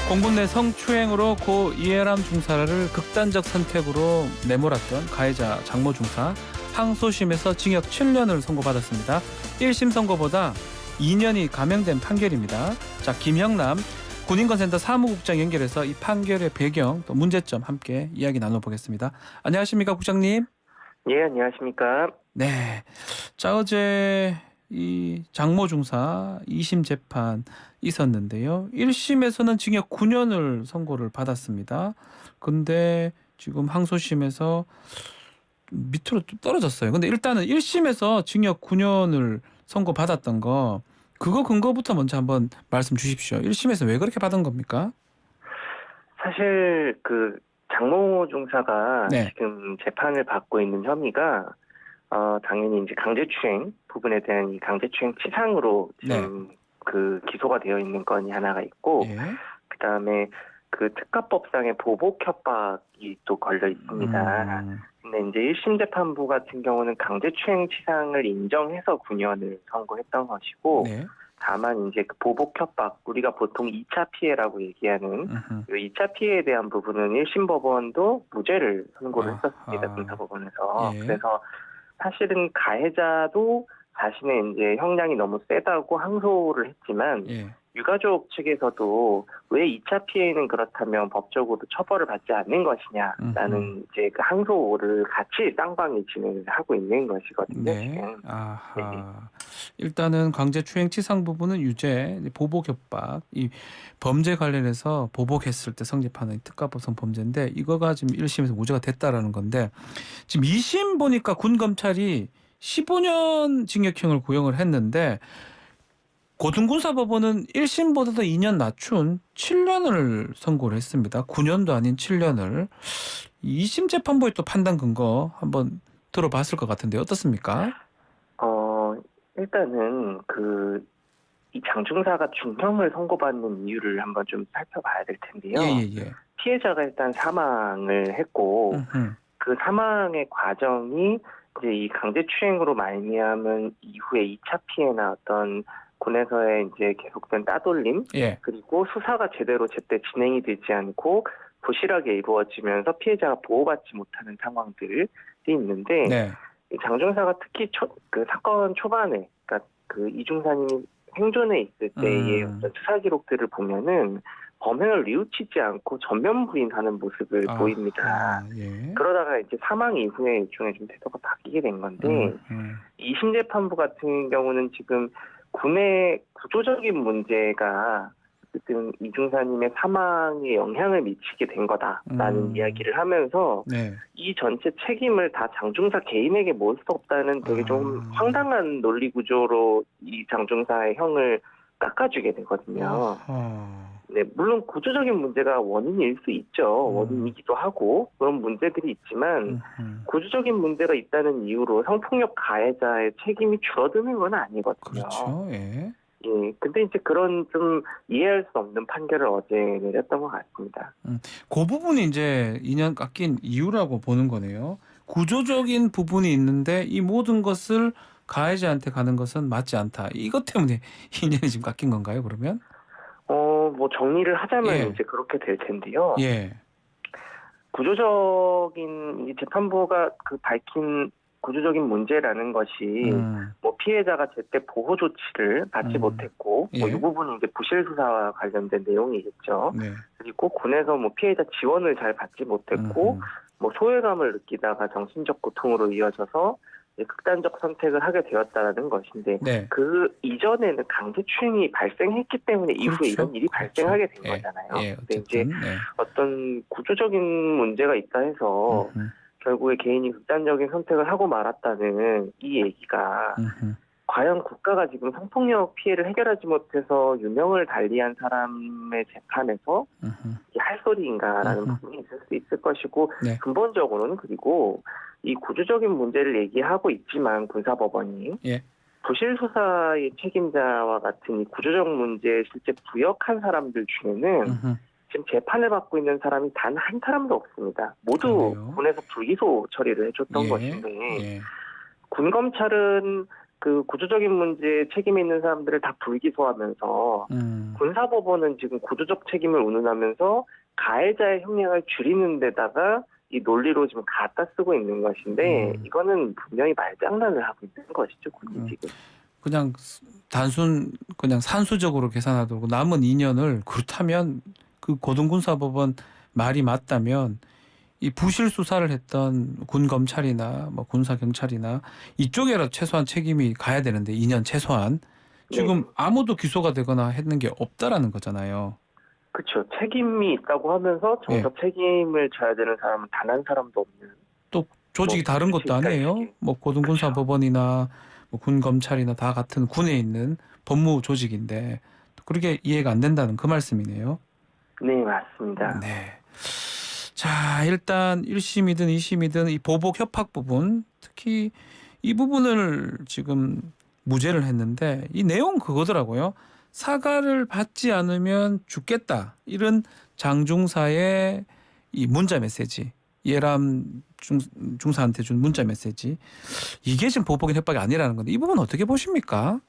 공군 내 성추행으로 고 이해람 중사를 극단적 선택으로 내몰았던 가해자 장모 중사 항소심에서 징역 7년을 선고받았습니다. 1심 선고보다 2년이 감형된 판결입니다. 자, 김형남 군인권센터 사무국장 연결해서 이 판결의 배경 또 문제점 함께 이야기 나눠보겠습니다. 안녕하십니까 국장님? 예, 안녕하십니까. 네. 자, 어제 이 장모 중사 2심 재판 있었는데요. 1심에서는 징역 9년을 선고를 받았습니다. 근데 지금 항소심에서 밑으로 좀 떨어졌어요. 근데 일단은 1심에서 징역 9년을 선고받았던 거 그거 근거부터 먼저 한번 말씀 주십시오. 1심에서 왜 그렇게 받은 겁니까? 사실 장모 중사가 네. 지금 재판을 받고 있는 혐의가 당연히 이제 강제추행 부분에 대한 이 강제추행 치상으로 지금 기소가 되어 있는 건이 하나가 있고, 예. 그다음에 특가법상의 보복 협박이 또 걸려 있습니다. 근데 이제 1심 재판부 같은 경우는 강제추행 치상을 인정해서 9년을 선고했던 것이고, 네. 다만 이제 보복 협박, 우리가 보통 2차 피해라고 얘기하는 이 2차 피해에 대한 부분은 1심 법원도 무죄를 선고를 했었습니다. 군사법원에서. 예. 그래서 사실은 가해자도 자신의 이제 형량이 너무 세다고 항소를 했지만, 예. 유가족 측에서도 왜 2차 피해는 그렇다면 법적으로 처벌을 받지 않는 것이냐라는 이제 항소를 같이 쌍방이 진행을 하고 있는 것이거든요. 네. 지금. 아하. 네. 일단은 강제추행치상 부분은 유죄, 보복협박, 이 범죄 관련해서 보복했을 때 성립하는 특가법성 범죄인데 이거가 지금 1심에서 무죄가 됐다라는 건데 지금 2심 보니까 군 검찰이 15년 징역형을 구형을 했는데 고등군사법원은 1심보다도 2년 낮춘 7년을 선고를 했습니다. 9년도 아닌 7년을. 2심 재판부의 또 판단 근거 한번 들어봤을 것 같은데 어떻습니까? 일단은 이 장중사가 중형을 선고받는 이유를 한번 좀 살펴봐야 될 텐데요. 예. 피해자가 일단 사망을 했고, 그 사망의 과정이 이제 이 강제추행으로 말미암은 이후에 2차 피해나 어떤 군에서의 이제 계속된 따돌림, 예. 그리고 수사가 제때 진행이 되지 않고 부실하게 이루어지면서 피해자가 보호받지 못하는 상황들이 있는데, 네. 이 장중사가 특히 사건 초반에, 그러니까 이중사님이 생존해 있을 때의 어떤 수사 기록들을 보면은 범행을 뉘우치지 않고 전면 부인하는 모습을 보입니다. 예. 그러다가 이제 사망 이후에 일종의 좀 태도가 바뀌게 된 건데, 이 심재판부 같은 경우는 지금 군의 구조적인 문제가 어쨌든 이중사님의 사망에 영향을 미치게 된 거다라는 이야기를 하면서 네. 이 전체 책임을 다 장중사 개인에게 모을 수 없다는 되게 좀 황당한 논리 구조로 이 장중사의 형을 깎아주게 되거든요. 네, 물론 구조적인 문제가 원인일 수 있죠. 원인이기도 하고 그런 문제들이 있지만 구조적인 문제가 있다는 이유로 성폭력 가해자의 책임이 줄어드는 건 아니거든요. 그렇죠. 예. 예, 근데 이제 그런 좀 이해할 수 없는 판결을 어제 내렸던 것 같습니다. 그 부분이 이제 2년 깎인 이유라고 보는 거네요. 구조적인 부분이 있는데 이 모든 것을 가해자한테 가는 것은 맞지 않다. 이것 때문에 2년이 지금 깎인 건가요, 그러면? 뭐 정리를 하자면 예. 이제 그렇게 될 텐데요. 예. 구조적인 이 재판부가 밝힌 구조적인 문제라는 것이 뭐 피해자가 제때 보호 조치를 받지 못했고 예. 뭐 이 부분이 이제 부실 수사와 관련된 내용이겠죠. 네. 그리고 군에서 뭐 피해자 지원을 잘 받지 못했고 뭐 소외감을 느끼다가 정신적 고통으로 이어져서 극단적 선택을 하게 되었다는 것인데 네. 그 이전에는 강제추행이 발생했기 때문에 이후에 그렇죠. 이런 일이 발생하게 된 거잖아요. 예, 근데 이제 어쨌든. 네. 어떤 구조적인 문제가 있다 해서 결국에 개인이 극단적인 선택을 하고 말았다는 이 얘기가 과연 국가가 지금 성폭력 피해를 해결하지 못해서 유명을 달리한 사람의 재판에서 이게 할 소리인가라는 부분이 있을 수 있을 것이고 네. 근본적으로는 그리고 이 구조적인 문제를 얘기하고 있지만 군사법원이 예. 부실 수사의 책임자와 같은 이 구조적 문제에 실제 부역한 사람들 중에는 지금 재판을 받고 있는 사람이 단 한 사람도 없습니다. 모두 그러네요. 군에서 불기소 처리를 해줬던 예. 것인데 예. 군 검찰은 그 구조적인 문제에 책임이 있는 사람들을 다 불기소하면서 군사법원은 지금 구조적 책임을 운운하면서 가해자의 형량을 줄이는 데다가 이 논리로 지금 갖다 쓰고 있는 것인데 이거는 분명히 말장난을 하고 있는 것이죠, 군이 지금. 그냥 단순 그냥 산수적으로 계산하고 남은 2년을 그렇다면 그 고등군사법원 말이 맞다면 이 부실 수사를 했던 군 검찰이나 뭐 군사 경찰이나 이쪽에라도 최소한 책임이 가야 되는데 2년 최소한 지금 네. 아무도 기소가 되거나 했는 게 없다라는 거잖아요. 그렇죠. 책임이 있다고 하면서 정적 책임을 져야 되는 사람은 단 한 사람도 없는. 또 조직이 뭐 다른 것도 아니에요. 뭐 고등군사법원이나 뭐 군 검찰이나 다 같은 군에 있는 법무 조직인데 그렇게 이해가 안 된다는 그 말씀이네요. 네, 맞습니다. 네. 자, 일단 1심이든 2심이든 이 보복 협박 부분, 특히 이 부분을 지금 무죄를 했는데 이 내용 그거더라고요. 사과를 받지 않으면 죽겠다. 이런 장중사의 이 문자 메시지. 예람 중사한테 준 문자 메시지. 이게 지금 보복인 협박이 아니라는 건데 이 부분 어떻게 보십니까?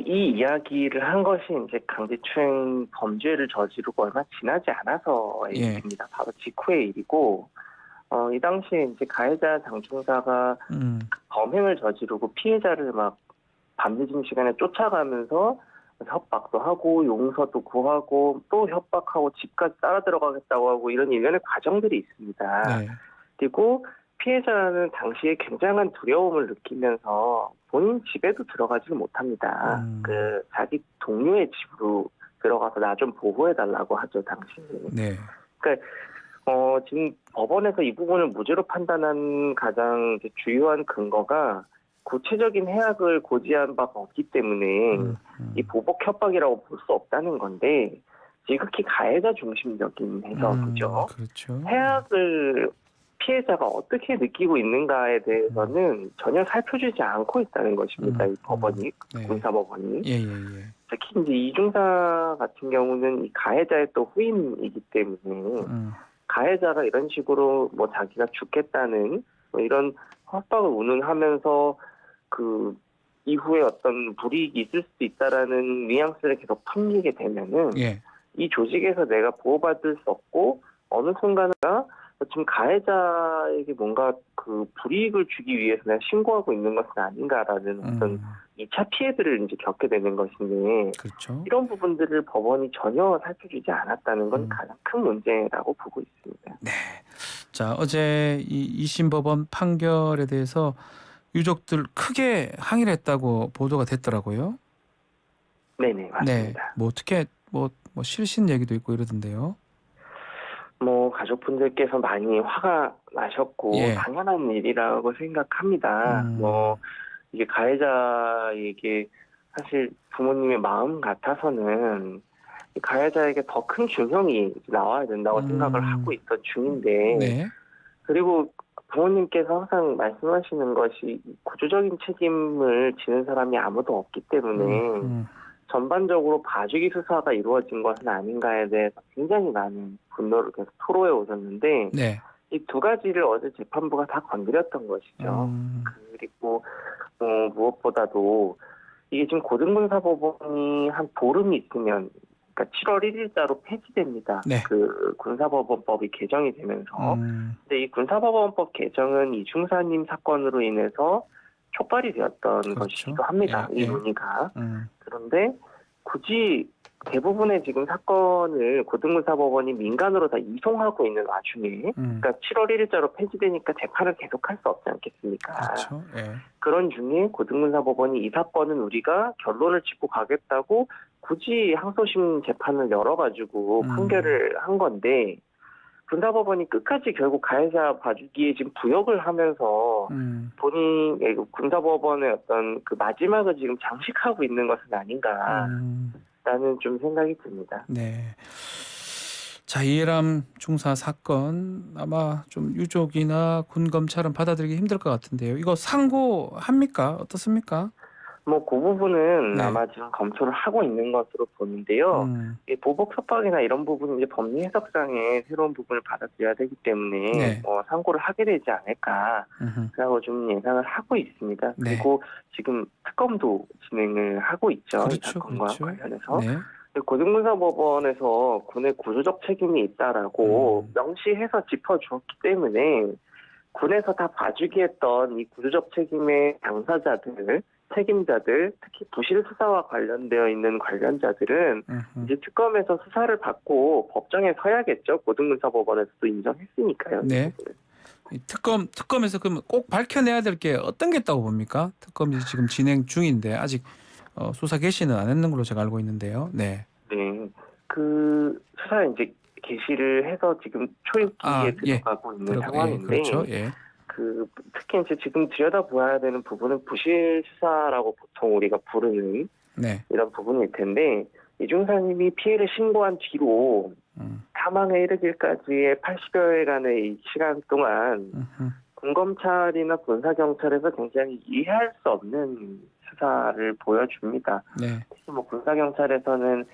이 이야기를 한 것이 이제 강제추행 범죄를 저지르고 얼마 지나지 않아서의 일입니다. 바로 직후의 일이고, 이 당시에 이제 가해자 장중사가 범행을 저지르고 피해자를 막 밤늦은 시간에 쫓아가면서 협박도 하고 용서도 구하고 또 협박하고 집까지 따라 들어가겠다고 하고 이런 일련의 과정들이 있습니다. 네. 그리고 피해자는 당시에 굉장한 두려움을 느끼면서 본인 집에도 들어가지를 못합니다. 그 자기 동료의 집으로 들어가서 나 좀 보호해달라고 하죠, 당시에. 네. 그러니까 지금 법원에서 이 부분을 무죄로 판단한 가장 이제 주요한 근거가 구체적인 해악을 고지한 바가 없기 때문에 이 보복 협박이라고 볼 수 없다는 건데 지극히 가해자 중심적인 해석이죠. 그렇죠. 해악을 피해자가 어떻게 느끼고 있는가에 대해서는 전혀 살펴주지 않고 있다는 것입니다. 이 법원이, 네. 군사법원이. 예. 특히 이제 이중사 같은 경우는 이 가해자의 또 후임이기 때문에 가해자가 이런 식으로 뭐 자기가 죽겠다는 뭐 이런 협박을 운운하면서 그 이후에 어떤 불이익이 있을 수도 있다라는 뉘앙스를 계속 풍기게 되면은 이 조직에서 내가 보호받을 수 없고 어느 순간에 지금 가해자에게 뭔가 그 불이익을 주기 위해서 내가 신고하고 있는 것은 아닌가라는 어떤 2차 피해들을 이제 겪게 되는 것인데 그렇죠. 이런 부분들을 법원이 전혀 살펴주지 않았다는 건 가장 큰 문제라고 보고 있습니다. 네. 자, 어제 이 2심 법원 판결에 대해서 유족들 크게 항의를 했다고 보도가 됐더라고요. 네네, 맞습니다. 네. 뭐 어떻게 뭐 실신 얘기도 있고 이러던데요. 뭐 가족분들께서 많이 화가 나셨고 당연한 일이라고 생각합니다. 뭐 이게 가해자에게 사실 부모님의 마음 같아서는 가해자에게 더 큰 중형이 나와야 된다고 생각을 하고 있던 중인데 그리고 부모님께서 항상 말씀하시는 것이 구조적인 책임을 지는 사람이 아무도 없기 때문에 전반적으로 봐주기 수사가 이루어진 것은 아닌가에 대해서 굉장히 많은 분노를 계속 토로해 오셨는데 이 두 가지를 어제 재판부가 다 건드렸던 것이죠. 그리고 무엇보다도 이게 지금 고등군사법원이 한 보름이 있으면 그러니까 7월 1일자로 폐지됩니다. 그 군사법원법이 개정이 되면서. 근데 이 군사법원법 개정은 이중사님 사건으로 인해서 촉발이 되었던 것이기도 합니다. 이 논의가. 그런데 굳이 대부분의 지금 사건을 고등군사법원이 민간으로 다 이송하고 있는 와중에 그러니까 7월 1일자로 폐지되니까 재판을 계속할 수 없지 않겠습니까? 그렇죠. 그런 중에 고등군사법원이 이 사건은 우리가 결론을 짓고 가겠다고 굳이 항소심 재판을 열어가지고 판결을 한 건데 군사법원이 끝까지 결국 가해자 봐주기에 지금 부역을 하면서 본인의 군사법원의 어떤 그 마지막을 지금 장식하고 있는 것은 아닌가라는 좀 생각이 듭니다. 네. 자, 이해람 중사 사건 아마 좀 유족이나 군 검찰은 받아들이기 힘들 것 같은데요. 이거 상고합니까? 어떻습니까? 뭐 그 부분은 네. 아마 지금 검토를 하고 있는 것으로 보는데요. 음. 이 보복 협박이나 이런 부분은 이제 법리 해석상에 새로운 부분을 받아들여야 되기 때문에 네. 뭐 상고를 하게 되지 않을까라고 좀 예상을 하고 있습니다. 네. 그리고 지금 특검도 진행을 하고 있죠. 이 그렇죠, 사건과 그렇죠. 관련해서. 네. 고등분사법원에서 군의 구조적 책임이 있다라고 명시해서 짚어주었기 때문에 군에서 다 봐주기 했던 이 구조적 책임의 당사자들, 책임자들, 특히 부실 수사와 관련되어 있는 관련자들은 이제 특검에서 수사를 받고 법정에 서야겠죠. 고등분사법원에서도 인정했으니까요. 네. 이 특검에서 그럼 꼭 밝혀내야 될 게 어떤 게 있다고 봅니까? 특검이 지금 진행 중인데 아직 수사 개시는 안 했는 걸로 제가 알고 있는데요. 네. 네. 그 수사에 이제 개시를 해서 지금 초입기에 들어가고 있는 상황인데, 예, 그렇죠. 예. 특히 이제 지금 들여다보아야 되는 부분은 부실 수사라고 보통 우리가 부르는 네. 이런 부분일 텐데, 이중사님이 피해를 신고한 뒤로 사망에 이르기까지의 80여일간의 이 시간 동안 군검찰이나 군사경찰에서 굉장히 이해할 수 없는 수사를 보여줍니다. 네. 특히 뭐 군사경찰에서는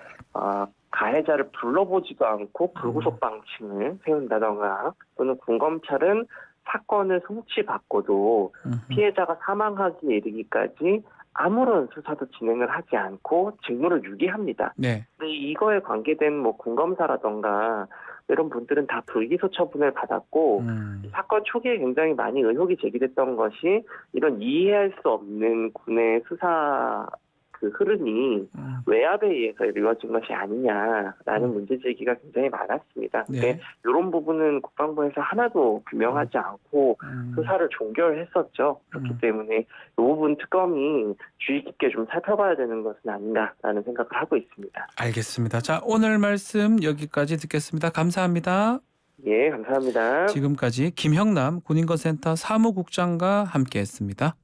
가해자를 불러보지도 않고 불구속 방침을 세운다던가, 또는 군검찰은 사건을 송치받고도 피해자가 사망하기에 이르기까지 아무런 수사도 진행을 하지 않고 직무를 유기합니다. 네. 근데 이거에 관계된 뭐 군검사라던가 이런 분들은 다 불기소 처분을 받았고 사건 초기에 굉장히 많이 의혹이 제기됐던 것이 이런 이해할 수 없는 군의 수사 흐름이 외압에 의해서 이루어진 것이 아니냐라는 문제 제기가 굉장히 많았습니다. 근데 네. 이런 부분은 국방부에서 하나도 규명하지 않고 수사를 종결했었죠. 그렇기 때문에 이 부분 특검이 주의 깊게 좀 살펴봐야 되는 것은 아닌가라는 생각을 하고 있습니다. 알겠습니다. 자, 오늘 말씀 여기까지 듣겠습니다. 감사합니다. 예, 감사합니다. 지금까지 김형남 군인권센터 사무국장과 함께했습니다.